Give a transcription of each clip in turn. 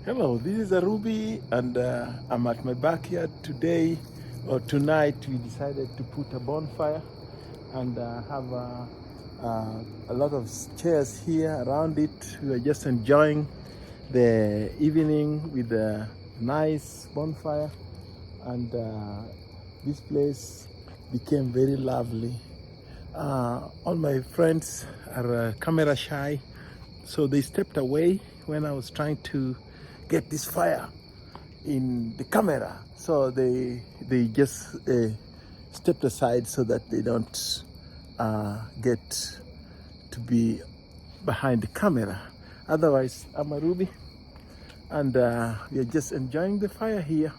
Hello, this is Arubi, and I'm at my backyard today, or tonight. We decided to put a bonfire and have a lot of chairs here around it. We are just enjoying the evening with a nice bonfire, and this place became very lovely. All my friends are camera shy, so they stepped away when I was trying to get this fire in the camera. So they just stepped aside so that they don't get to be behind the camera. Otherwise, I'm a Ruby, and we are just enjoying the fire here.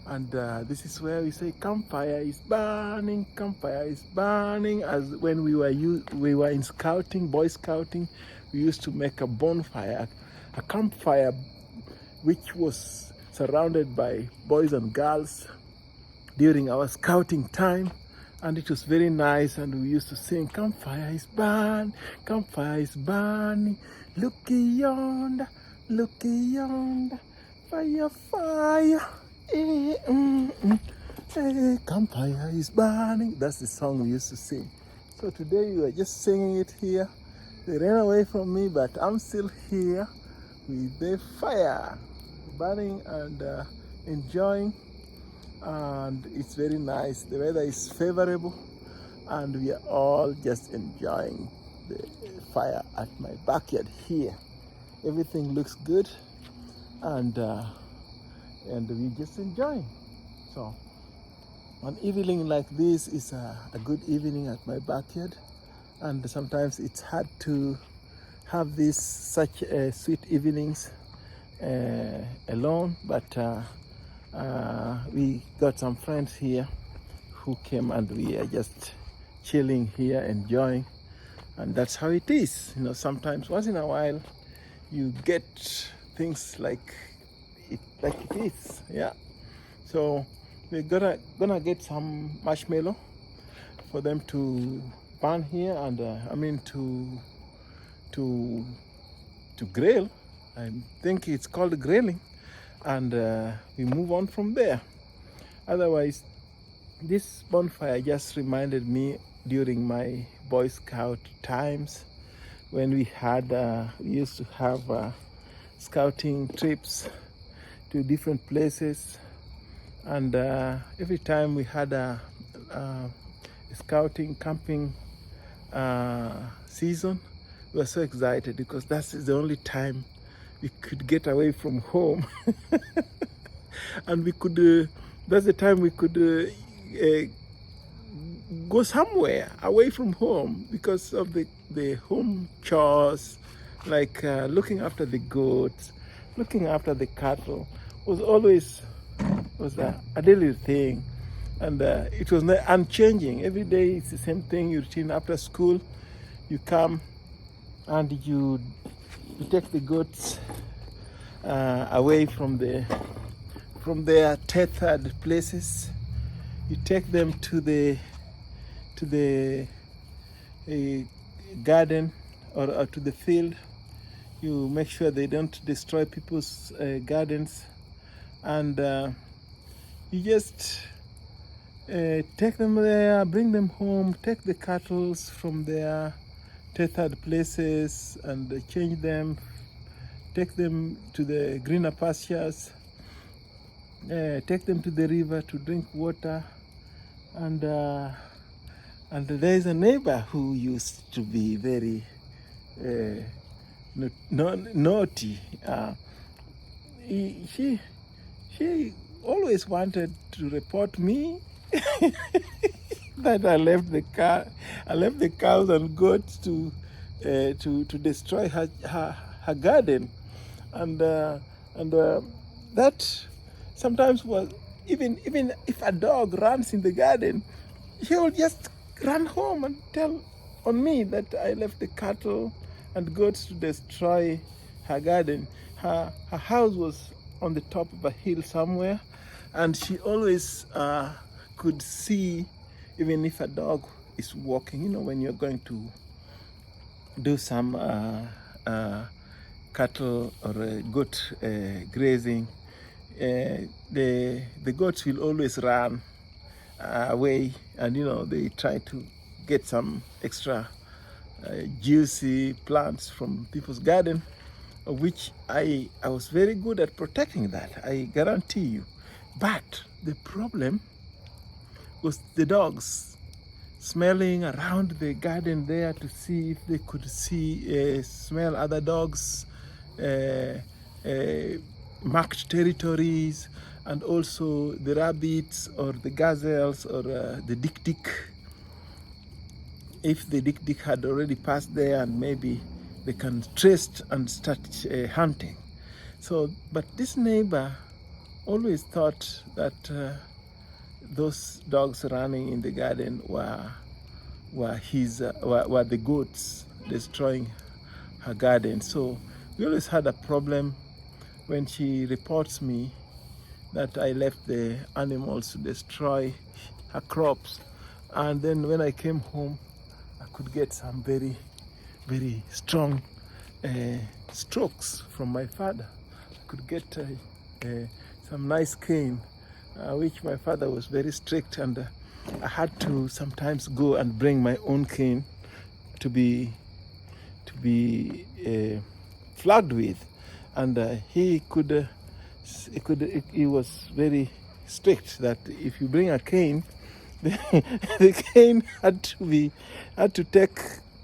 And this is where we say campfire is burning, campfire is burning. As when we were in scouting, boy scouting, we used to make a bonfire, a campfire, which was surrounded by boys and girls during our scouting time. And it was very nice, and we used to sing, campfire is burning, campfire is burning, looky yonder, fire, fire. Hey, campfire is burning. That's the song we used to sing. So today we are just singing it here. They ran away from me, but I'm still here with the fire burning and enjoying. And it's very nice. The weather is favorable, and we are all just enjoying the fire at my backyard here. Everything looks good, and we just enjoying. So an evening like this is a good evening at my backyard, and sometimes it's hard to have these such sweet evenings alone, but we got some friends here who came, and we are just chilling here, enjoying. And that's how it is, you know. Sometimes, once in a while, you get things like it is, yeah. So we're gonna get some marshmallow for them to burn here, and I mean to grill. I think it's called grilling, and we move on from there. Otherwise, this bonfire just reminded me during my Boy Scout times, when we used to have scouting trips to different places, and every time we had a scouting camping season, we were so excited because that's the only time we could get away from home. And we could that's the time we could go somewhere away from home because of the home chores, like looking after the goats, looking after the cattle was always a daily thing. And it was unchanging. Every day it's the same thing. You routine. After school, you come and you take the goats away from their tethered places. You take them to the garden, or to the field. You make sure they don't destroy people's gardens, and you just take them there, bring them home, take the cattle from their tethered places and change them, take them to the greener pastures, take them to the river to drink water. And there is a neighbor who used to be very naughty. She always wanted to report me that I left the cows and goats to destroy her garden, and that sometimes was, even if a dog runs in the garden, he will just run home and tell on me that I left the cattle and goats to destroy her garden. Her house was on the top of a hill somewhere, and she always could see, even if a dog is walking, you know, when you're going to do some cattle or a goat grazing, the goats will always run away, and they try to get some extra juicy plants from people's garden, of which I was very good at protecting that, I guarantee you. But the problem was the dogs smelling around the garden there to see if they could smell other dogs, marked territories, and also the rabbits or the gazelles or the dik-dik. If the dik-dik had already passed there, and maybe they can trace and start hunting. So, but this neighbor always thought that those dogs running in the garden were the goats destroying her garden. So we always had a problem when she reports me that I left the animals to destroy her crops. And then when I came home, I could get some very, very strong strokes from my father. I could get some nice cane, which my father was very strict, and I had to sometimes go and bring my own cane to be flogged with, and he was very strict that if you bring a cane, the cane had to take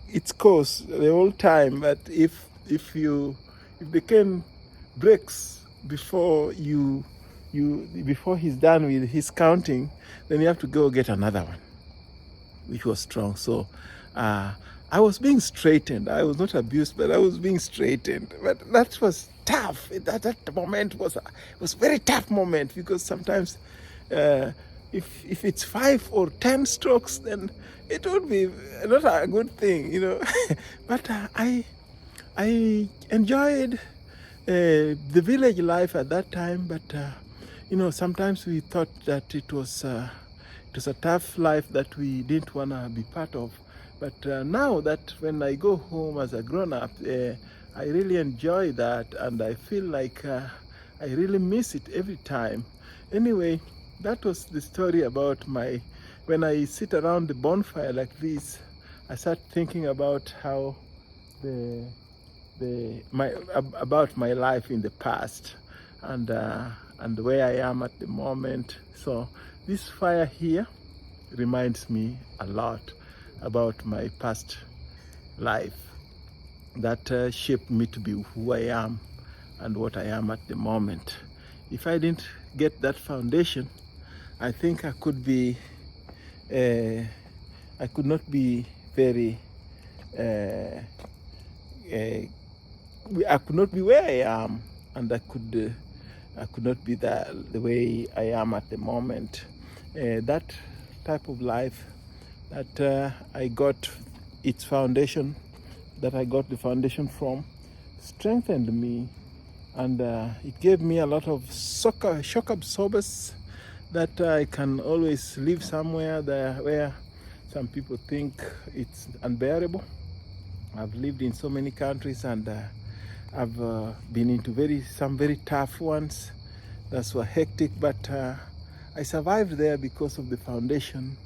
its course the whole time. But if the cane breaks before before he's done with his counting, then you have to go get another one, which was strong. So I was being straightened. I was not abused, but I was being straightened. But that was tough. That moment was very tough moment, because sometimes if it's 5 or 10 strokes, then it would be not a good thing, But I enjoyed the village life at that time. But sometimes we thought that it was a tough life that we didn't want to be part of. But now that when I go home as a grown-up, I really enjoy that, and I feel like I really miss it every time. Anyway, that was the story about when I sit around the bonfire like this, I start thinking about how about my life in the past, and where I am at the moment. So this fire here reminds me a lot about my past life that shaped me to be who I am and what I am at the moment. If I didn't get that foundation, I think I could not be very I could not be where I am, and I could not be the way I am at the moment. That type of life that I got its foundation, that I got the foundation from, strengthened me, and it gave me a lot of shock absorbers that I can always live somewhere there where some people think it's unbearable. I've lived in so many countries, and I've been into some very tough ones that were hectic, but I survived there because of the foundation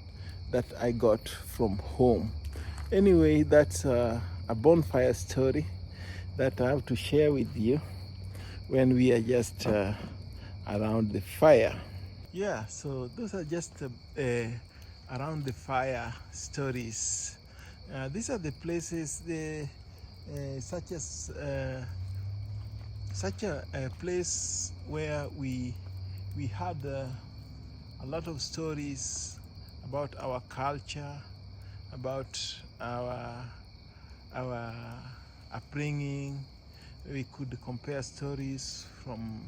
that I got from home. Anyway, that's a bonfire story that I have to share with you when we are just around the fire. Yeah, so those are just around the fire stories. These are the places, such a place where we had a lot of stories about our culture, about our upbringing. We could compare stories from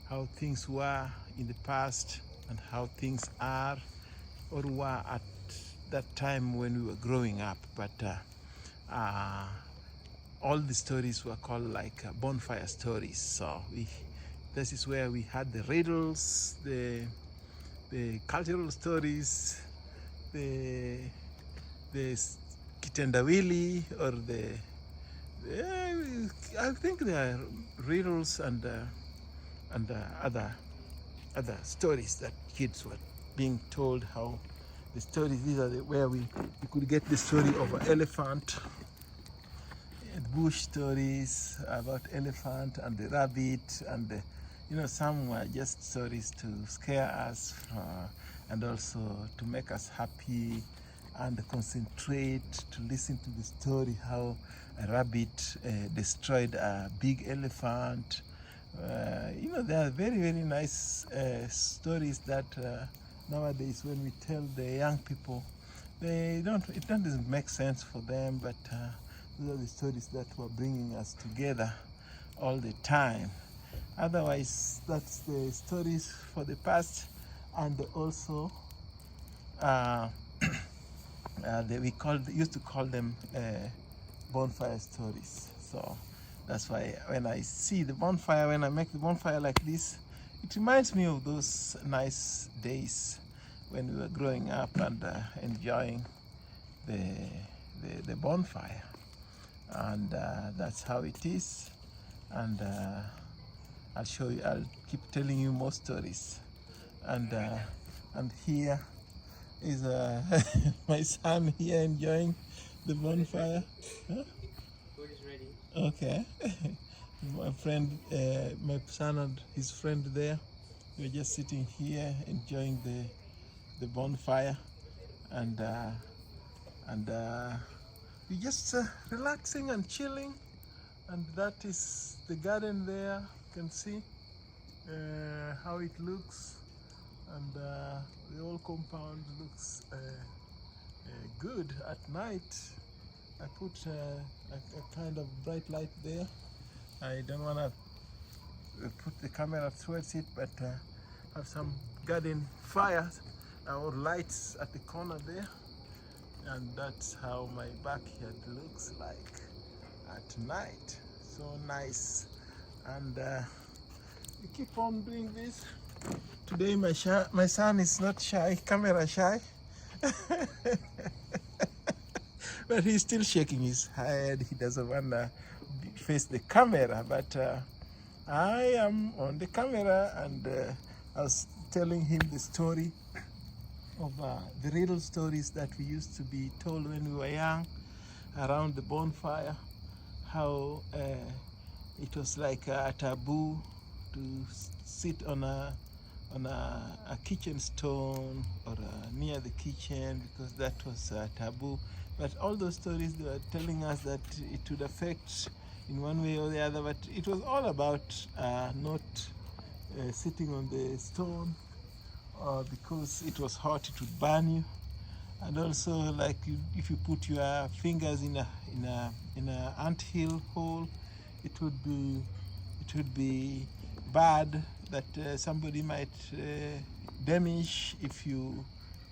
how things were in the past and how things are or were at that time when we were growing up. But all the stories were called like bonfire stories. So this is where we had the riddles, the cultural stories, the kitendawili, or I think there are riddles and other stories that kids were being told. How the stories, these are where we could get the story of an elephant, and bush stories about elephant and the rabbit, and some were just stories to scare us, and also to make us happy and concentrate to listen to the story how a rabbit destroyed a big elephant. There are very, very nice stories that nowadays when we tell the young people, it doesn't make sense for them, but these are the stories that were bringing us together all the time. Otherwise, that's the stories for the past, and also we used to call them bonfire stories. So that's why when I see the bonfire, when I make the bonfire like this, it reminds me of those nice days when we were growing up and enjoying the bonfire. And that's how it is. And I'll keep telling you more stories. And here is my son here enjoying the bonfire. Huh? Food is ready. Okay. My friend, my son and his friend there, we're just sitting here enjoying the bonfire, and we're just relaxing and chilling. And that is the garden there. You can see how it looks, and the whole compound looks good at night. I put a kind of bright light there. I don't want to put the camera towards it, but have some garden fires or lights at the corner there, and that's how my backyard looks like at night. So nice. And we keep on doing this. Today my son is not shy, camera shy. But he's still shaking his head. He doesn't want to face the camera, but I am on the camera, and I was telling him the story of the riddle stories that we used to be told when we were young around the bonfire, how it was like a taboo to sit on a kitchen stone or near the kitchen, because that was taboo. But all those stories, they were telling us that it would affect in one way or the other, but it was all about not sitting on the stone, because it was hot, it would burn you. And also, like, if you put your fingers in a anthill hole, it would be bad, that somebody might damage if you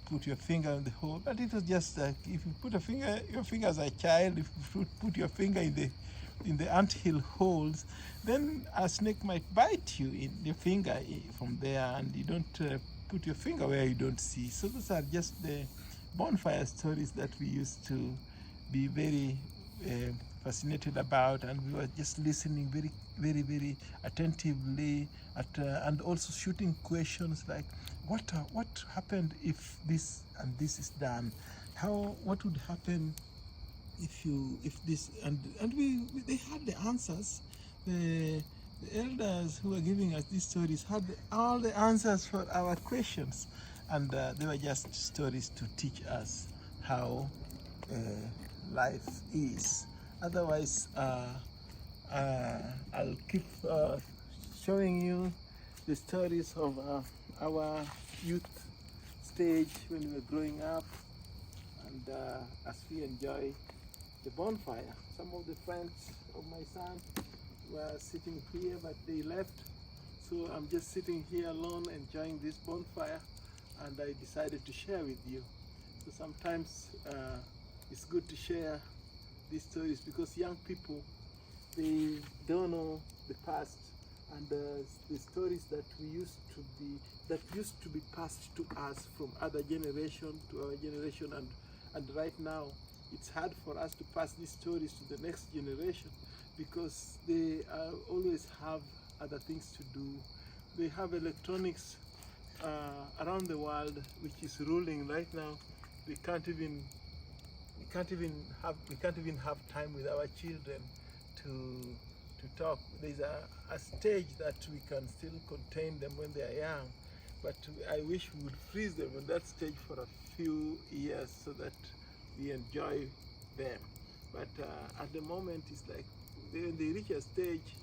put your finger in the hole. But it was just like, if you put your finger as a child, if you put your finger in the anthill holes, then a snake might bite you in your finger from there, and you don't put your finger where you don't see. So those are just the bonfire stories that we used to be very fascinated about, and we were just listening very, very, very attentively and also shooting questions like, what happened if this and this is done? What would happen if this, and they had the answers. The elders who were giving us these stories had all the answers for our questions, and they were just stories to teach us how life is. Otherwise, I'll keep showing you the stories of our youth stage when we were growing up, and as we enjoy the bonfire. Some of the friends of my son were sitting here, but they left, so I'm just sitting here alone enjoying this bonfire, and I decided to share with you. So sometimes it's good to share these stories, because young people, they don't know the past, and the stories that used to be passed to us from other generation to our generation, and right now it's hard for us to pass these stories to the next generation because they always have other things to do. They have electronics around the world which is ruling right now. We can't even have time with our children to talk. There's a stage that we can still contain them when they are young, but I wish we would freeze them on that stage for a few years so that we enjoy them. But at the moment, it's like when they reach a stage,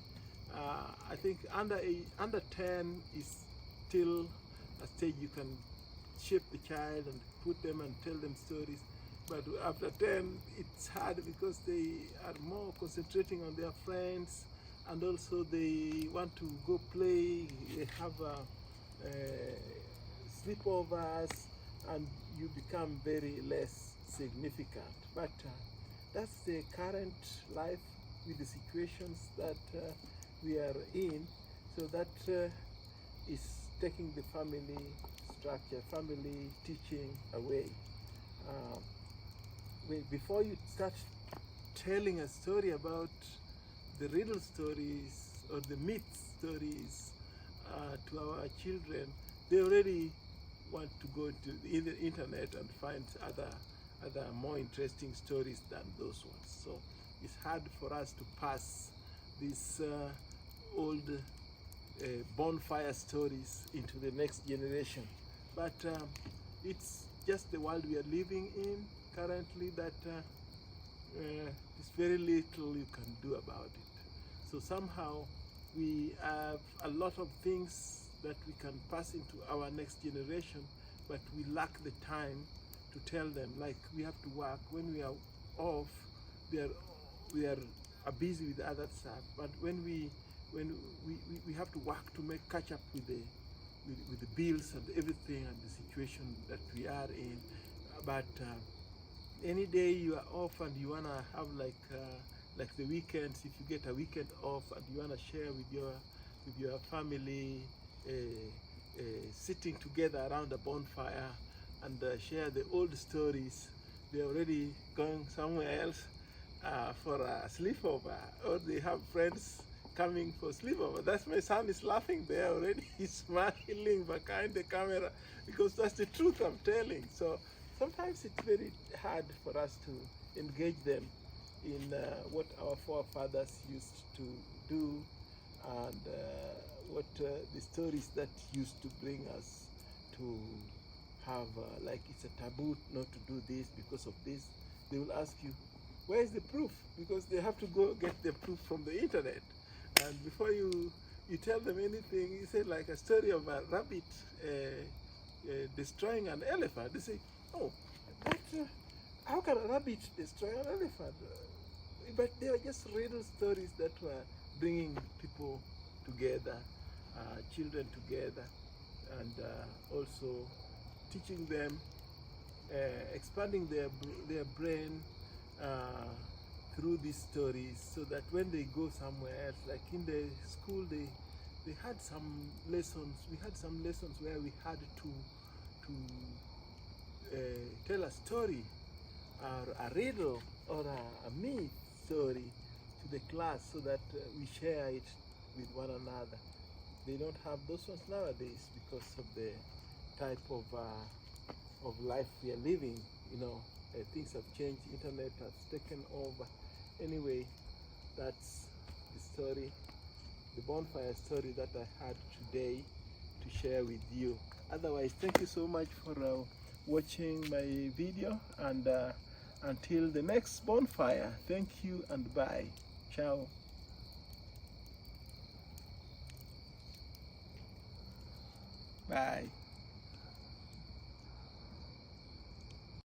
I think under 10 is still a stage you can shape the child and put them and tell them stories. But after 10, it's hard because they are more concentrating on their friends, and also they want to go play. They have sleepovers, and you become very less significant. But that's the current life with the situations that we are in. So that is taking the family structure, family teaching away. Before you start telling a story about the riddle stories or the myth stories to our children, they already want to go to the internet and find other more interesting stories than those ones. So it's hard for us to pass these old bonfire stories into the next generation. But it's just the world we are living in currently that there's very little you can do about it. So somehow we have a lot of things that we can pass into our next generation, but we lack the time to tell them. Like, we have to work. When we are off, we are busy with other stuff. But when we have to work to catch up with the bills and everything and the situation that we are in. But any day you are off and you wanna have like the weekends, if you get a weekend off and you wanna share with your family, sitting together around a bonfire and share the old stories. They're already going somewhere else for a sleepover, or they have friends coming for sleepover. That's my son is laughing there already. He's smiling behind the camera because that's the truth I'm telling. So sometimes it's very hard for us to engage them in what our forefathers used to do and what the stories that used to bring us to have, like, it's a taboo not to do this because of this. They will ask you, where is the proof? Because they have to go get the proof from the internet. And before you tell them anything, you say like a story of a rabbit destroying an elephant. They say, oh, but how can a rabbit destroy an elephant? But they were just riddle stories that were bringing people together, children together, and also teaching them, expanding their brain through these stories, so that when they go somewhere else, like in the school, they had some lessons. We had some lessons where we had to tell a story or a riddle or a myth story to the class, so that we share it with one another. They don't have those ones nowadays because of the type of life we are living. You know, things have changed. Internet has taken over. Anyway, that's the story, the bonfire story that I had today to share with you. Otherwise, thank you so much for watching my video, and until the next bonfire, thank you and bye. Ciao. Bye.